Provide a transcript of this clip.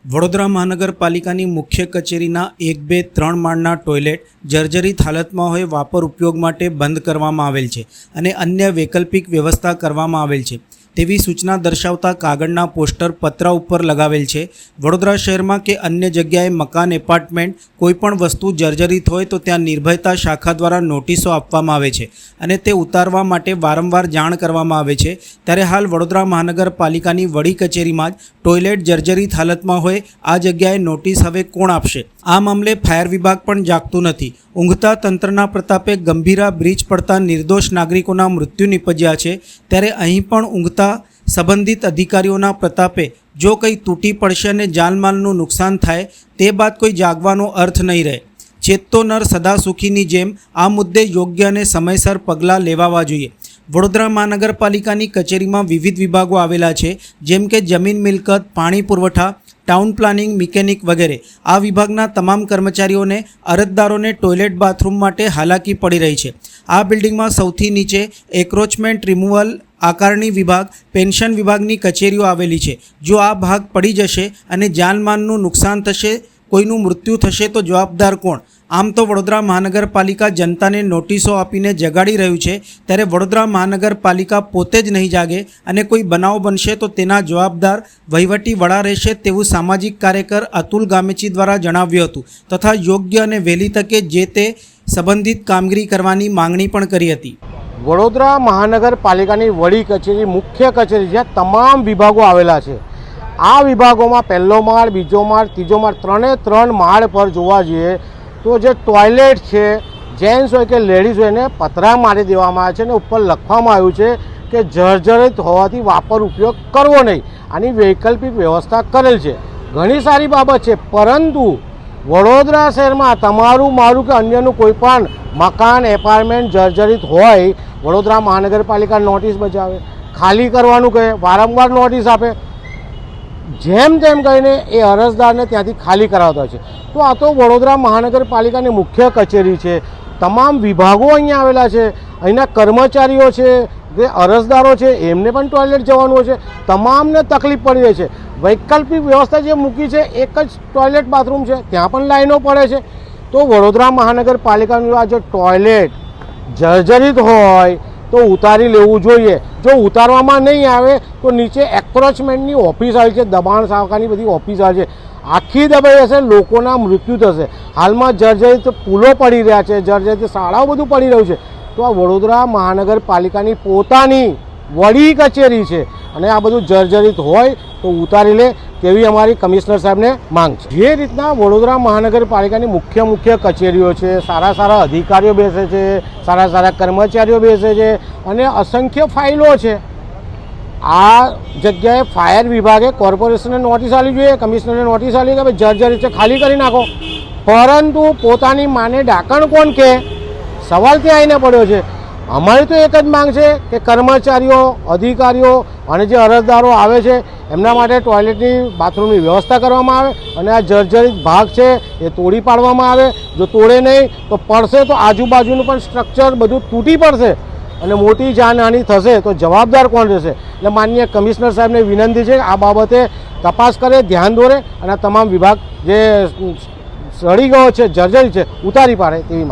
વડોદરા મહાનગરપાલિકાની મુખ્ય કચેરીના 1, 2, 3 માળના ટોયલેટ જર્જરિત હાલતમાં હોય વાપર ઉપયોગ માટે બંધ કરવામાં આવેલ છે અને અન્ય વૈકલ્પિક વ્યવસ્થા કરવામાં આવેલ છે તેવી સૂચના દર્શાવતા કાગળના પોસ્ટર પતરા ઉપર લગાવેલ છે। વડોદરા શહેરમાં કે અન્ય જગ્યાએ મકાન એપાર્ટમેન્ટ કોઈપણ વસ્તુ જર્જરિત હોય તો ત્યાં નિર્ભયતા શાખા દ્વારા નોટિસો આપવામાં આવે છે અને તે ઉતારવા માટે વારંવાર જાણ કરવામાં આવે છે। ત્યારે હાલ વડોદરા મહાનગરપાલિકાની વડી કચેરીમાં જ ટોયલેટ જર્જરિત હાલતમાં હોય આ જગ્યાએ નોટિસ હવે કોણ આપશે? આ મામલે ફાયર વિભાગ પણ જાગતું નથી। ઊંઘતા તંત્રના પ્રતાપે ગંભીરા બ્રિજ પડતા નિર્દોષ નાગરિકોના મૃત્યુ નિપજ્યા છે, ત્યારે અહીં પણ ઊંઘતા સંબંધિત અધિકારીઓના પ્રતાપે જો કંઈ તૂટી પડશે અને જાનમાલનું નુકસાન થાય તે બાદ કોઈ જાગવાનો અર્થ નહીં રહે। ચેતતો નર સદા સુખીની જેમ આ મુદ્દે યોગ્ય અને સમયસર પગલાં લેવાવા જોઈએ। વડોદરા મહાનગરપાલિકાની કચેરીમાં વિવિધ વિભાગો આવેલા છે, જેમ કે જમીન મિલકત, પાણી પુરવઠા, ટાઉન પ્લાનિંગ, મિકેનિક વગેરે। આ વિભાગના તમામ કર્મચારીઓને અરજદારોને ટોયલેટ બાથરૂમ માટે હાલાકી પડી રહી છે। આ બિલ્ડિંગમાં સૌથી નીચે એક્રોચમેન્ટ રિમૂવલ, આકારણી વિભાગ, પેન્શન વિભાગની કચેરીઓ આવેલી છે। જો આ ભાગ પડી જશે અને જાનમાલનું નુકસાન થશે, કોઈનું મૃત્યુ થશે તો જવાબદાર કોણ? આમ તો વડોદરા મહાનગરપાલિકા જનતાને નોટિસો આપીને જગાડી રહ્યું છે, ત્યારે વડોદરા મહાનગરપાલિકા પોતે જ નહીં જાગે અને કોઈ બનાવ બનશે તો તેના જવાબદાર વહીવટી વડા રહેશે તેવું સામાજિક કાર્યકર અતુલ ગામેચી દ્વારા જણાવ્યું હતું તથા યોગ્ય અને વહેલી તકે જે તે સંબંધિત કામગીરી કરવાની માંગણી પણ કરી હતી। વડોદરા મહાનગરપાલિકાની વડી કચેરી મુખ્ય કચેરી જ્યાં તમામ વિભાગો આવેલા છે। આ વિભાગોમાં પહેલો માળ, બીજો માળ, ત્રીજો માળ, 3 માળ પર જોવા જઈએ તો જે ટોયલેટ છે, જેન્ટ્સ હોય કે લેડીઝ હોય, એને પતરા મારી દેવામાં આવે છે અને ઉપર લખવામાં આવ્યું છે કે જર્જરિત હોવાથી વાપર ઉપયોગ કરવો નહીં। આની વૈકલ્પિક વ્યવસ્થા કરેલ છે, ઘણી સારી બાબત છે। પરંતુ વડોદરા શહેરમાં તમારું મારું કે અન્યનું કોઈ પણ મકાન એપાર્ટમેન્ટ જર્જરિત હોય, વડોદરા મહાનગરપાલિકા નોટિસ બજાવે, ખાલી કરવાનું કહે, વારંવાર નોટિસ આપે, જેમ તેમ કહીને એ અરજદારને ત્યાંથી ખાલી કરાવતા હોય છે। તો આ તો વડોદરા મહાનગરપાલિકાની મુખ્ય કચેરી છે, તમામ વિભાગો અહીંયા આવેલા છે, અહીંના કર્મચારીઓ છે, જે અરજદારો છે એમને પણ ટોયલેટ જવાનું હોય છે, તમામને તકલીફ પડી રહી છે। વૈકલ્પિક વ્યવસ્થા જે મૂકી છે એક જ ટોયલેટ બાથરૂમ છે, ત્યાં પણ લાઈનો પડે છે। તો વડોદરા મહાનગરપાલિકાનું આ જો ટોયલેટ જર્જરિત હોય તો ઉતારી લેવું જોઈએ। જો ઉતારવામાં નહીં આવે તો નીચે એક્રોચમેન્ટની ઓફિસ આવી છે, દબાણ શાખાની બધી ઓફિસ આવી છે, આખી દબાઈ જશે, લોકોના મૃત્યુ થશે। હાલમાં જર્જરિત પુલો પડી રહ્યા છે, જર્જરિત શાળાઓ બધું પડી રહ્યું છે। તો આ વડોદરા મહાનગરપાલિકાની પોતાની વડી કચેરી છે અને આ બધું જર્જરિત હોય તો ઉતારી લે તેવી અમારી કમિશનર સાહેબને માંગ છે। જે રીતના વડોદરા મહાનગરપાલિકાની મુખ્ય કચેરીઓ છે, સારા અધિકારીઓ બેસે છે, સારા કર્મચારીઓ બેસે છે અને અસંખ્ય ફાઇલો છે, આ જગ્યાએ ફાયર વિભાગે કોર્પોરેશનને નોટિસ આપવી જોઈએ, કમિશનરને નોટિસ આપવી કે ભાઈ જર્જરિત છે, ખાલી કરી નાખો। પરંતુ પોતાની માને ડાકણ કોણ કહે, સવાલ ત્યાં આવીને પડ્યો છે। અમારી તો એક જ માંગ છે કે કર્મચારીઓ, અધિકારીઓ અને જે અરજદારો આવે છે એમના માટે ટોયલેટની બાથરૂમની વ્યવસ્થા કરવામાં આવે અને આ જર્જરિત ભાગ છે એ તોડી પાડવામાં આવે। જો તોડે નહીં તો પડશે તો આજુબાજુનું પણ સ્ટ્રક્ચર બધું તૂટી પડશે અને મોટી જાનહાનિ થશે તો જવાબદાર કોણ રહેશે? એટલે માનનીય કમિશનર સાહેબને વિનંતી છે કે આ બાબતે તપાસ કરે, ધ્યાન દોરે અને તમામ વિભાગ જે સડી ગયો છે, જર્જરિત છે, ઉતારી પાડે તેવી